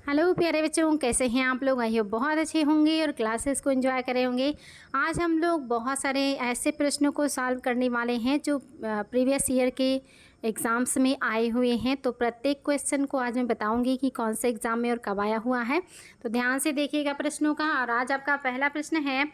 Hello प्यारे बच्चों, कैसे हैं आप लोग। आई होप बहुत अच्छे होंगे और क्लासेस को एंजॉय करे होंगे। आज हम लोग बहुत सारे ऐसे प्रश्नों को सॉल्व करने वाले हैं जो प्रीवियस ईयर के एग्ज़ाम्स में आए हुए हैं। तो प्रत्येक क्वेश्चन को आज मैं बताऊंगी कि कौन से एग्ज़ाम में और कब आया हुआ है। तो ध्यान से देखिएगा प्रश्नों का। और आज आपका पहला प्रश्न है,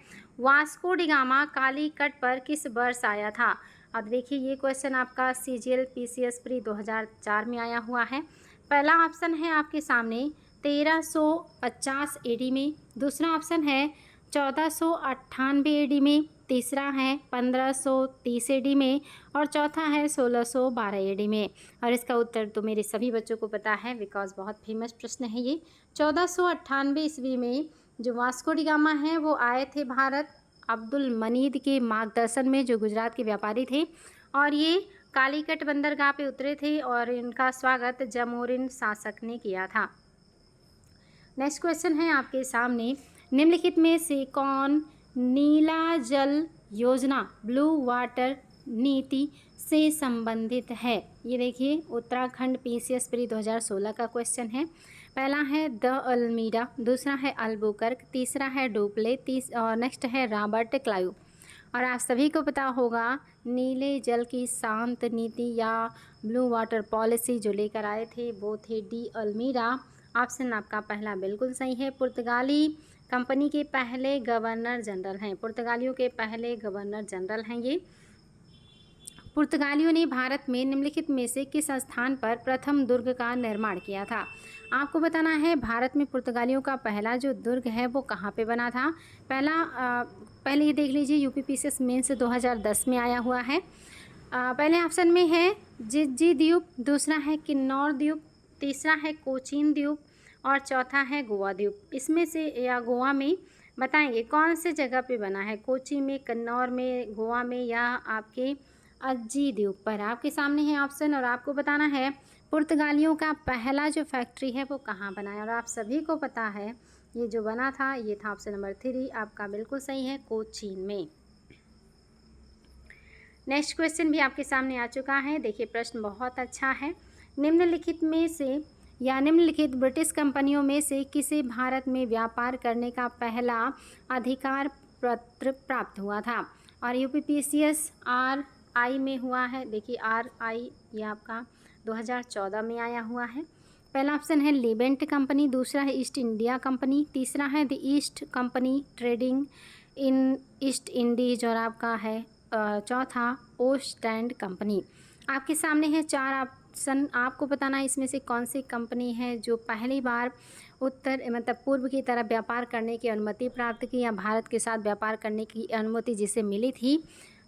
वास्को डी गामा कालीकट पर किस वर्ष आया था। अब देखिए ये क्वेश्चन आपका CGL PCS प्री 2004 में आया हुआ है। पहला ऑप्शन है आपके सामने 1350 AD में, दूसरा ऑप्शन है 1498 AD में, तीसरा है 1530 AD में और चौथा है 1612 AD में। और इसका उत्तर तो मेरे सभी बच्चों को पता है बिकॉज बहुत फेमस प्रश्न है ये। 1498 ईस्वी में जो वास्को डी गामा है वो आए थे भारत अब्दुल मनीद के मार्गदर्शन में, जो गुजरात के व्यापारी थे। और ये कालीकट बंदरगाह पे उतरे थे और इनका स्वागत जमोरिन शासक ने किया था। नेक्स्ट क्वेश्चन है आपके सामने, निम्नलिखित में से कौन नीला जल योजना ब्लू वाटर नीति से संबंधित है। ये देखिए उत्तराखंड PCS प्री 2016 का क्वेश्चन है। पहला है द अल्मीरा, दूसरा है अल्बुकर्क, तीसरा है डुप्ले, और नेक्स्ट है रॉबर्ट क्लाइव। और आप सभी को पता होगा नीले जल की शांत नीति या ब्लू वाटर पॉलिसी जो लेकर आए थे वो थे डी अल्मीरा। ऑप्शन आपका पहला बिल्कुल सही है। पुर्तगाली कंपनी के पहले गवर्नर जनरल हैं, पुर्तगालियों के पहले गवर्नर जनरल हैं ये। पुर्तगालियों ने भारत में निम्नलिखित में से किस स्थान पर प्रथम दुर्ग का निर्माण किया था। आपको बताना है भारत में पुर्तगालियों का पहला जो दुर्ग है वो कहाँ पे बना था। पहले ये देख लीजिए UP PCS मेंस 2010 में आया हुआ है। पहले ऑप्शन में है जिज्जी द्वीप, दूसरा है किन्नौर द्वीप, तीसरा है कोचीन द्वीप और चौथा है गोवा द्वीप। इसमें से या गोवा में बताएंगे कौन से जगह पे बना है, कोची में, कन्नौर में, गोवा में या आपके अज्जी द्वीप पर। आपके सामने है ऑप्शन और आपको बताना है पुर्तगालियों का पहला जो फैक्ट्री है वो कहाँ बना है। और आप सभी को पता है ये जो बना था ये था ऑप्शन नंबर 3, आपका बिल्कुल सही है, कोचीन में। नेक्स्ट क्वेश्चन भी आपके सामने आ चुका है। देखिए प्रश्न बहुत अच्छा है। निम्नलिखित में से या निम्नलिखित ब्रिटिश कंपनियों में से किसे भारत में व्यापार करने का पहला अधिकार पत्र प्राप्त हुआ था। और UP PCS RI में हुआ है। देखिए RI ये आपका 2014 में आया हुआ है। पहला ऑप्शन है लिबेंट कंपनी, दूसरा है ईस्ट इंडिया कंपनी, तीसरा है the east company trading in east Indies और आपका है चौथा ओस्टैंड कंपनी। आपके सामने है 4 ऑप्शन, आपको बताना है इसमें से कौन सी कंपनी है जो पहली बार पूर्व की तरफ व्यापार करने की अनुमति प्राप्त की या भारत के साथ व्यापार करने की अनुमति जिसे मिली थी।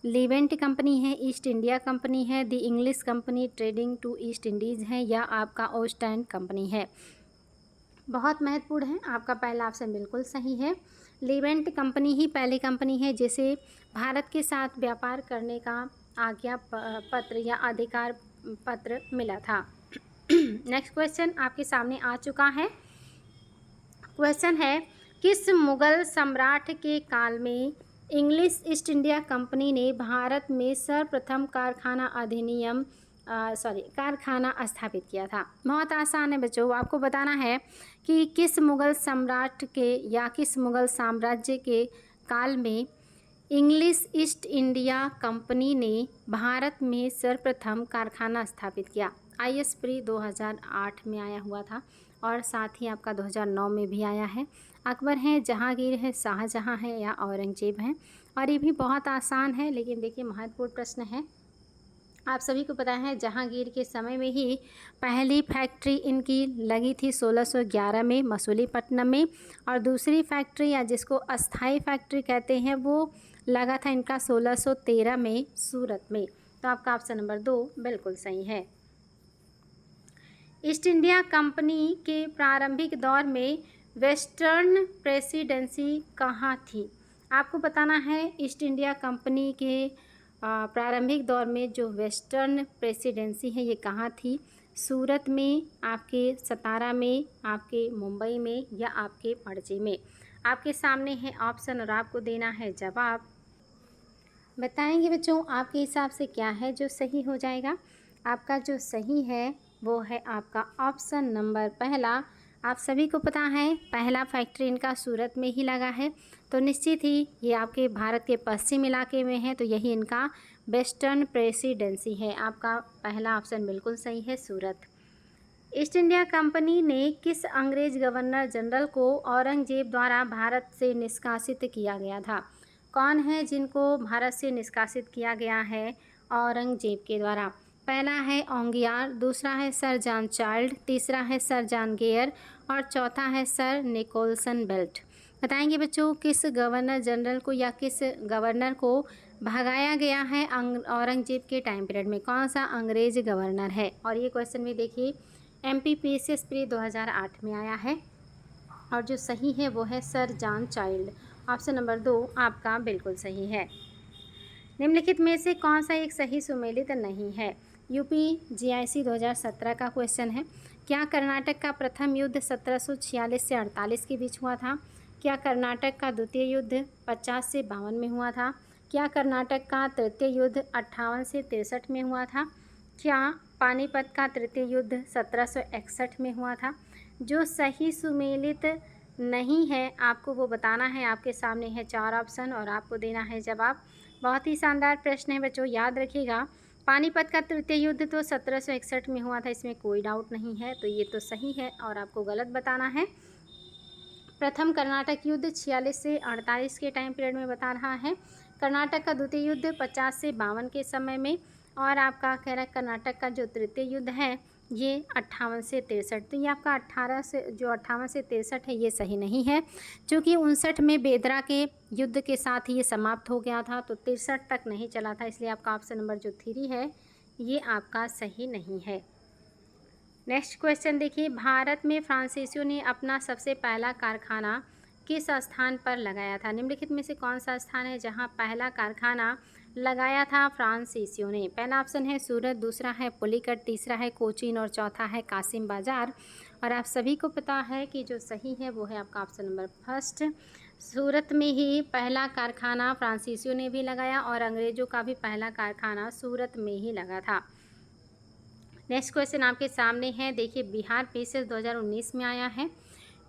लिवेंट कंपनी है, ईस्ट इंडिया कंपनी है, the English company trading to East Indies है या आपका ओस्टैंड कंपनी है। बहुत महत्वपूर्ण है, आपका पहला ऑप्शन बिल्कुल सही है। लिवेंट कंपनी ही पहली कंपनी है जिसे भारत के साथ व्यापार करने का आज्ञा पत्र या अधिकार पत्र मिला था। नेक्स्ट क्वेश्चन आपके सामने आ चुका है। क्वेश्चन है, किस मुगल सम्राट के काल में इंग्लिश ईस्ट इंडिया कंपनी ने भारत में सर्वप्रथम कारखाना स्थापित किया था। बहुत आसान है बच्चों, आपको बताना है कि किस मुगल सम्राट के या किस मुगल साम्राज्य के काल में इंग्लिश ईस्ट इंडिया कंपनी ने भारत में सर्वप्रथम कारखाना स्थापित किया। IS प्री 2008 में आया हुआ था और साथ ही आपका 2009 में भी आया है। अकबर है, जहांगीर है, शाहजहां है या औरंगजेब हैं। और ये भी बहुत आसान है लेकिन देखिए महत्वपूर्ण प्रश्न है। आप सभी को पता है जहांगीर के समय में ही पहली फैक्ट्री इनकी लगी थी 1611 में मसूलीपट्टनम में, और दूसरी फैक्ट्री या जिसको अस्थाई फैक्ट्री कहते हैं वो लगा था इनका 1613 में सूरत में। तो आपका ऑप्शन नंबर 2 बिल्कुल सही है। ईस्ट इंडिया कंपनी के प्रारंभिक दौर में वेस्टर्न प्रेसिडेंसी कहाँ थी। आपको बताना है ईस्ट इंडिया कंपनी के प्रारंभिक दौर में जो वेस्टर्न प्रेसिडेंसी है ये कहाँ थी। सूरत में, आपके सतारा में, आपके मुंबई में या आपके पणजी में। आपके सामने है ऑप्शन और आपको देना है जवाब। बताएंगे बच्चों आपके हिसाब से क्या है जो सही हो जाएगा। आपका जो सही है वो है आपका ऑप्शन नंबर पहला, आप सभी को पता है पहला फैक्ट्री इनका सूरत में ही लगा है, तो निश्चित ही ये आपके भारत के पश्चिम इलाके में है, तो यही इनका वेस्टर्न प्रेसिडेंसी है। आपका पहला ऑप्शन बिल्कुल सही है, सूरत। ईस्ट इंडिया कंपनी ने किस अंग्रेज गवर्नर जनरल को औरंगजेब द्वारा भारत से निष्कासित किया गया था? कौन है जिनको भारत से निष्कासित किया गया है औरंगजेब के द्वारा? पहला है ओंगियार, दूसरा है सर जॉन चाइल्ड, तीसरा है सर जॉन गेयर और चौथा है सर निकोलसन बेल्ट। बताएंगे बच्चों किस गवर्नर जनरल को या किस गवर्नर को भगाया गया है औरंगजेब के टाइम पीरियड में? कौन सा अंग्रेज गवर्नर है? और ये क्वेश्चन भी देखिए MPPSC प्री 2008 में आया है और जो सही है वो है sir John child. Option number 2 आपका बिल्कुल सही है। निम्नलिखित में से कौन सा एक सही सुमेलित नहीं है? UPGIC 2017 का क्वेश्चन है। क्या कर्नाटक का प्रथम युद्ध 1746 से 48 के बीच हुआ था? क्या कर्नाटक का द्वितीय युद्ध 50 से 52 में हुआ था? क्या कर्नाटक का तृतीय युद्ध 58 से 63 में हुआ था? क्या पानीपत का तृतीय युद्ध 1761 में हुआ था? जो सही सुमेलित नहीं है आपको वो बताना है। आपके सामने है 4 ऑप्शन और आपको देना है जवाब। बहुत ही शानदार प्रश्न है बच्चों, याद रखिएगा। पानीपत का तृतीय युद्ध तो 1761 में हुआ था, इसमें कोई डाउट नहीं है, तो ये तो सही है और आपको गलत बताना है। प्रथम कर्नाटक युद्ध 46 से 48 के टाइम पीरियड में बता रहा है। कर्नाटक का द्वितीय युद्ध 50 से 52 के समय में, और आपका कह रहा है कर्नाटक का जो तृतीय युद्ध है ये 58 से 63। तो ये आपका 58 से 63 है ये सही नहीं है, क्योंकि 59 में बेदरा के युद्ध के साथ ये समाप्त हो गया था, तो 63 तक नहीं चला था, इसलिए आपका ऑप्शन नंबर जो 3 है ये आपका सही नहीं है। नेक्स्ट क्वेश्चन देखिए, भारत में फ्रांसीसियों ने अपना सबसे पहला कारखाना किस स्थान पर लगाया था? निम्नलिखित में से कौन सा स्थान है जहां पहला कारखाना लगाया था फ्रांसीसियों ने? पहला ऑप्शन है सूरत, दूसरा है पुलिकट, तीसरा है कोचीन और चौथा है कासिम बाजार। और आप सभी को पता है कि जो सही है वो है आपका ऑप्शन नंबर फर्स्ट। सूरत में ही पहला कारखाना फ्रांसीसियों ने भी लगाया और अंग्रेज़ों का भी पहला कारखाना सूरत में ही लगा था। नेक्स्ट क्वेश्चन आपके सामने है, देखिए बिहार PCS 2019 में आया है।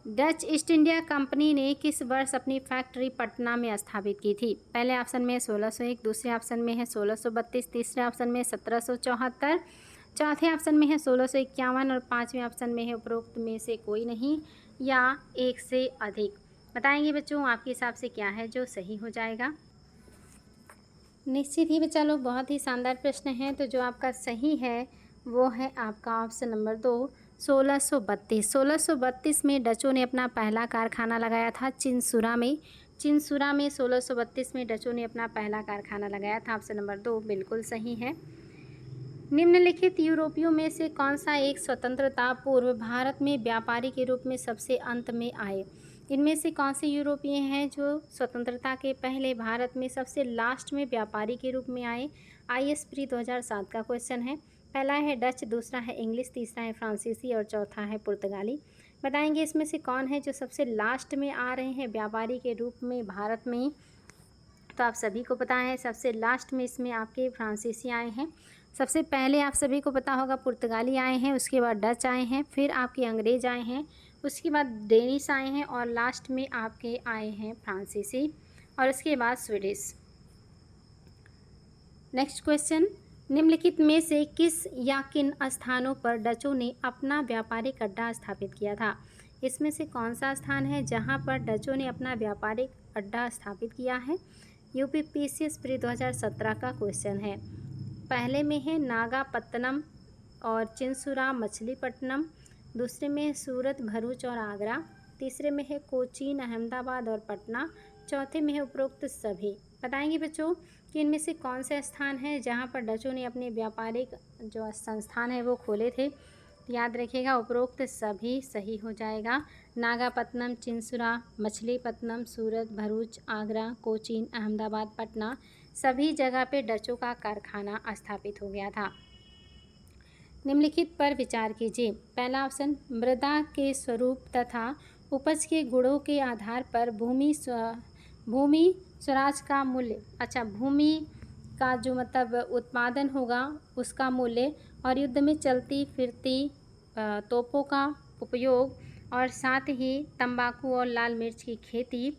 डच ईस्ट इंडिया कंपनी ने किस वर्ष अपनी फैक्ट्री पटना में स्थापित की थी? पहले ऑप्शन में 1601, दूसरे ऑप्शन में है 1632, तीसरे ऑप्शन में 1774, चौथे ऑप्शन में है 1651 और पाँचवें ऑप्शन में है उपरोक्त में से कोई नहीं या एक से अधिक। बताएंगे बच्चों आपके हिसाब से क्या है जो सही हो जाएगा? निश्चित ही बच्चा लोग बहुत ही शानदार प्रश्न है, तो जो आपका सही है वो है आपका ऑप्शन नंबर 2 1632। 1632 में डचों ने अपना पहला कारखाना लगाया था चिंसुरा में। 1632 में डचों ने अपना पहला कारखाना लगाया था। ऑप्शन नंबर 2 बिल्कुल सही है। निम्नलिखित यूरोपियों में से कौन सा एक स्वतंत्रता पूर्व भारत में व्यापारी के रूप में सबसे अंत में आए? इनमें से कौन से यूरोपीय हैं जो स्वतंत्रता के पहले भारत में सबसे लास्ट में व्यापारी के रूप में आए? IS प्री 2007 का क्वेश्चन है। पहला है डच, दूसरा है इंग्लिश, तीसरा है फ्रांसीसी और चौथा है पुर्तगाली। बताएंगे इसमें से कौन है जो सबसे लास्ट में आ रहे हैं व्यापारी के रूप में भारत में? तो आप सभी को पता है सबसे लास्ट में इसमें आपके फ्रांसीसी आए हैं। सबसे पहले आप सभी को पता होगा पुर्तगाली आए हैं, उसके बाद डच आए हैं, फिर आपके अंग्रेज आए हैं, उसके बाद डेनिश आए हैं और लास्ट में आपके आए हैं फ्रांसीसी और उसके बाद स्वीडिश। नेक्स्ट क्वेश्चन, निम्नलिखित में से किस या किन स्थानों पर डचों ने अपना व्यापारिक अड्डा स्थापित किया था? इसमें से कौन सा स्थान है जहां पर डचों ने अपना व्यापारिक अड्डा स्थापित किया है? UPPCS प्री 2017 का क्वेश्चन है। पहले में है नागापत्तनम और चिंसुरा मछलीपट्टनम, दूसरे में है सूरत, भरूच और आगरा, तीसरे में है कोचीन, अहमदाबाद और पटना, चौथे में है उपरोक्त सभी। बताएंगे बच्चों कि इनमें से कौन से स्थान हैं जहां पर डचों ने अपने व्यापारिक जो संस्थान है वो खोले थे? याद रखिएगा उपरोक्त सभी सही हो जाएगा। नागापत्तनम, चिंसुरा, मछलीपट्टनम, सूरत, भरूच, आगरा, कोचीन, अहमदाबाद, पटना, सभी जगह पे डचों का कारखाना स्थापित हो गया था। निम्नलिखित पर विचार कीजिए। पहला ऑप्शन, मृदा के स्वरूप तथा उपज के गुणों के आधार पर भूमि स्वराज का मूल्य, अच्छा भूमि का जो मतलब उत्पादन होगा उसका मूल्य, और युद्ध में चलती फिरती तोपों का उपयोग और साथ ही तंबाकू और लाल मिर्च की खेती।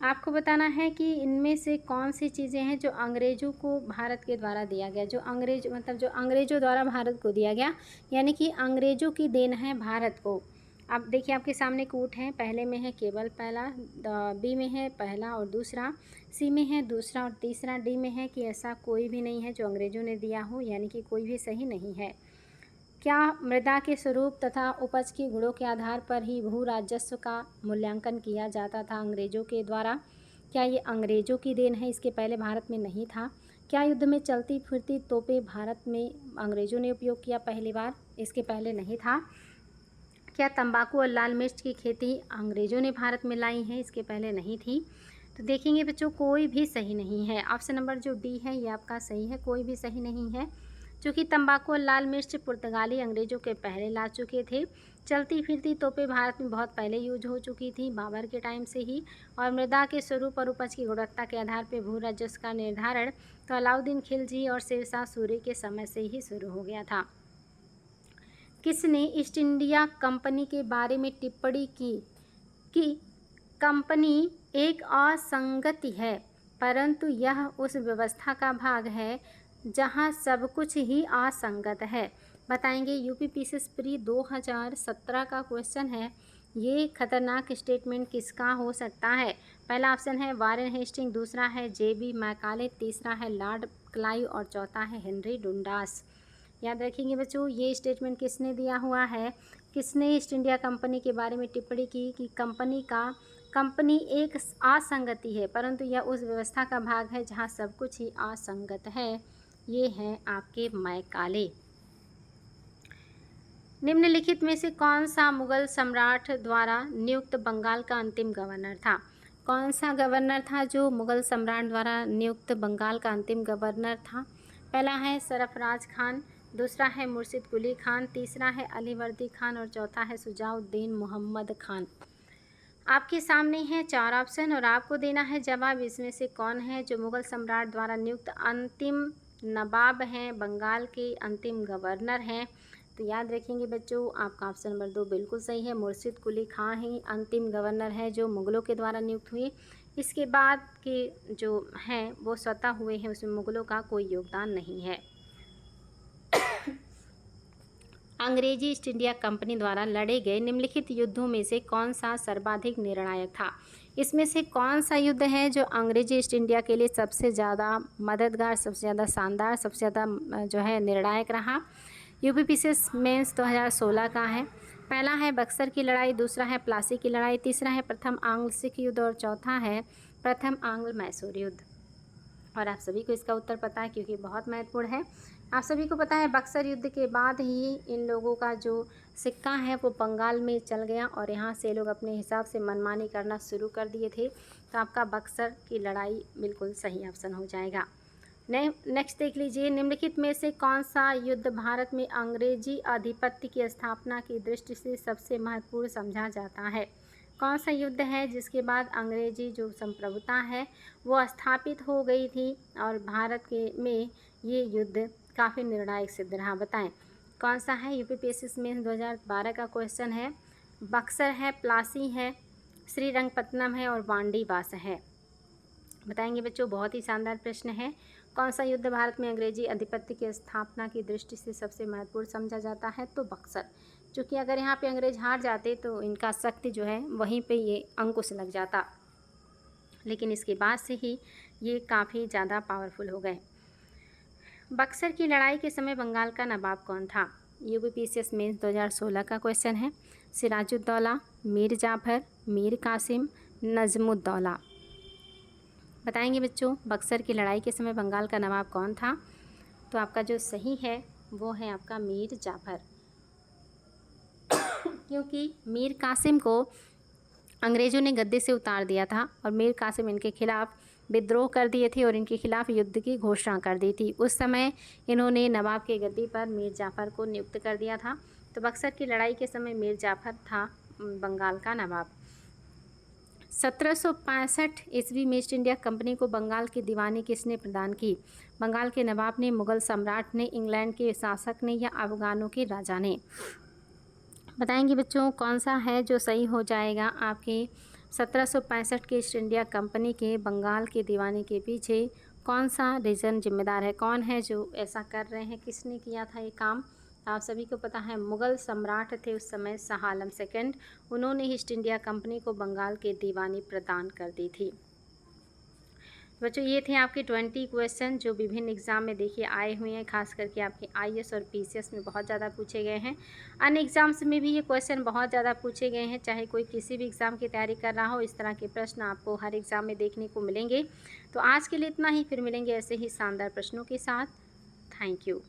आपको बताना है कि इनमें से कौन सी चीज़ें हैं जो अंग्रेज़ों को भारत के द्वारा दिया गया, जो अंग्रेज़ों द्वारा भारत को दिया गया, यानी कि अंग्रेज़ों की देन है भारत को। अब देखिए आपके सामने कूट हैं, पहले में है केवल पहला, बी में है पहला और दूसरा, सी में है दूसरा और तीसरा, डी में है कि ऐसा कोई भी नहीं है जो अंग्रेज़ों ने दिया हो, यानी कि कोई भी सही नहीं है। क्या मृदा के स्वरूप तथा उपज के गुणों के आधार पर ही भू राजस्व का मूल्यांकन किया जाता था अंग्रेज़ों के द्वारा? क्या ये अंग्रेज़ों की देन है, इसके पहले भारत में नहीं था? क्या युद्ध में चलती फिरती तोपें भारत में अंग्रेज़ों ने उपयोग किया पहली बार, इसके पहले नहीं था? क्या तंबाकू और लाल मिर्च की खेती अंग्रेज़ों ने भारत में लाई है, इसके पहले नहीं थी? तो देखेंगे बच्चों, कोई भी सही नहीं है। ऑप्शन नंबर जो डी है ये आपका सही है, कोई भी सही नहीं है। चूँकि तंबाकू और लाल मिर्च पुर्तगाली अंग्रेज़ों के पहले ला चुके थे। चलती फिरती तोपें भारत में बहुत पहले यूज हो चुकी थी, बाबर के टाइम से ही। और मृदा के स्वरूप और उपज की गुणवत्ता के आधार पर भू राजस्व का निर्धारण तो अलाउद्दीन खिलजी और शेरशाह सूरी के समय से ही शुरू हो गया था। किसने ईस्ट इंडिया कंपनी के बारे में टिप्पणी की कि कंपनी एक असंगति है, परंतु यह उस व्यवस्था का भाग है जहां सब कुछ ही असंगत है? बताएंगे। यूपीपीसीएस प्री 2017 का क्वेश्चन है। ये खतरनाक स्टेटमेंट किसका हो सकता है? पहला ऑप्शन है वारेन हेस्टिंग, दूसरा है जेबी मैकाले, तीसरा है लॉर्ड क्लाइव और चौथा है हेनरी डुंडास। याद रखेंगे बच्चों, ये स्टेटमेंट किसने दिया हुआ है? किसने ईस्ट इंडिया कंपनी के बारे में टिप्पणी की कि कंपनी एक असंगति है, परंतु यह उस व्यवस्था का भाग है जहां सब कुछ ही असंगत है? ये हैं आपके मैकाले। निम्नलिखित में से कौन सा मुगल सम्राट द्वारा नियुक्त बंगाल का अंतिम गवर्नर था? कौन सा गवर्नर था जो मुगल सम्राट द्वारा नियुक्त बंगाल का अंतिम गवर्नर था? पहला है सरफराज खान, दूसरा है मुर्शिद कुली खान, तीसरा है अलीवर्दी खान और चौथा है शुजाउद्दीन मोहम्मद खान। आपके सामने हैं 4 ऑप्शन और आपको देना है जवाब। इसमें से कौन है जो मुगल सम्राट द्वारा नियुक्त अंतिम नवाब हैं, बंगाल के अंतिम गवर्नर हैं? तो याद रखेंगे बच्चों, आपका ऑप्शन नंबर 2 बिल्कुल सही है। मुर्शिद कुली खां ही अंतिम गवर्नर है जो मुगलों के द्वारा नियुक्त हुए। इसके बाद के जो हैं वो स्वतः हुए हैं, उसमें मुगलों का कोई योगदान नहीं है। अंग्रेजी ईस्ट इंडिया कंपनी द्वारा लड़े गए निम्नलिखित युद्धों में से कौन सा सर्वाधिक निर्णायक था? इसमें से कौन सा युद्ध है जो अंग्रेजी ईस्ट इंडिया के लिए सबसे ज़्यादा मददगार, सबसे ज़्यादा शानदार, सबसे ज़्यादा जो है निर्णायक रहा? यूपीपीसीएस मेंस 2016 का है। पहला है बक्सर की लड़ाई, दूसरा है प्लासी की लड़ाई, तीसरा है प्रथम आंग्ल सिख युद्ध और चौथा है प्रथम आंग्ल मैसूर युद्ध। और आप सभी को इसका उत्तर पता है क्योंकि बहुत महत्वपूर्ण है। आप सभी को पता है बक्सर युद्ध के बाद ही इन लोगों का जो सिक्का है वो बंगाल में चल गया और यहाँ से लोग अपने हिसाब से मनमानी करना शुरू कर दिए थे। तो आपका बक्सर की लड़ाई बिल्कुल सही ऑप्शन हो जाएगा। नेक्स्ट देख लीजिए, निम्नलिखित में से कौन सा युद्ध भारत में अंग्रेजी आधिपत्य की स्थापना की दृष्टि से सबसे महत्वपूर्ण समझा जाता है? कौन सा युद्ध है जिसके बाद अंग्रेजी जो संप्रभुता है वो स्थापित हो गई थी और भारत के में ये युद्ध काफ़ी निर्णायक सिद्ध रहा? बताएं कौन सा है। यूपीपीएससी में 2012 का क्वेश्चन है। बक्सर है, प्लासी है, श्रीरंगपट्टनम है और वांडीवास है। बताएंगे बच्चों, बहुत ही शानदार प्रश्न है। कौन सा युद्ध भारत में अंग्रेजी आधिपत्य की स्थापना की दृष्टि से सबसे महत्वपूर्ण समझा जाता है? तो बक्सर। क्योंकि अगर यहाँ पे अंग्रेज हार जाते तो इनका शक्ति जो है वहीं पे ये अंकुश लग जाता, लेकिन इसके बाद से ही ये काफ़ी ज़्यादा पावरफुल हो गए। बक्सर की लड़ाई के समय बंगाल का नवाब कौन था? यूपीपीसीएस मेंस 2016 का क्वेश्चन है। सिराजुद्दौला, मीर जाफर, मीर कासिम, नजमुद्दौला। बताएंगे बच्चों, बक्सर की लड़ाई के समय बंगाल का नवाब कौन था? तो आपका जो सही है वो है आपका मीर जाफर। क्योंकि मीर कासिम को अंग्रेज़ों ने गद्दी से उतार दिया था और मीर कासिम इनके खिलाफ विद्रोह कर दिए थे और इनके खिलाफ युद्ध की घोषणा कर दी थी। उस समय इन्होंने नवाब के गद्दी पर मीर जाफ़र को नियुक्त कर दिया था। तो बक्सर की लड़ाई के समय मीर जाफ़र था बंगाल का नवाब। 1765 ईस्वी में ईस्ट इंडिया कंपनी को बंगाल की दीवानी किसने प्रदान की? बंगाल के नवाब ने, मुगल सम्राट ने, इंग्लैंड के शासक ने या अफगानों के राजा ने? बताएंगे बच्चों कौन सा है जो सही हो जाएगा आपके 1765 के ईस्ट इंडिया कंपनी के बंगाल की दीवानी के पीछे कौन सा रीज़न जिम्मेदार है, कौन है जो ऐसा कर रहे हैं, किसने किया था ये काम। तो आप सभी को पता है मुग़ल सम्राट थे उस समय शाह आलम सेकंड, उन्होंने ईस्ट इंडिया कंपनी को बंगाल की दीवानी प्रदान कर दी थी। बच्चों ये थे आपके 20 क्वेश्चन जो विभिन्न एग्ज़ाम में देखिए आए हुए हैं, खास करके आपके आईएएस और पीसीएस में बहुत ज़्यादा पूछे गए हैं। अन्य एग्ज़ाम्स में भी ये क्वेश्चन बहुत ज़्यादा पूछे गए हैं, चाहे कोई किसी भी एग्ज़ाम की तैयारी कर रहा हो, इस तरह के प्रश्न आपको हर एग्ज़ाम में देखने को मिलेंगे। तो आज के लिए इतना ही, फिर मिलेंगे ऐसे ही शानदार प्रश्नों के साथ। Thank you.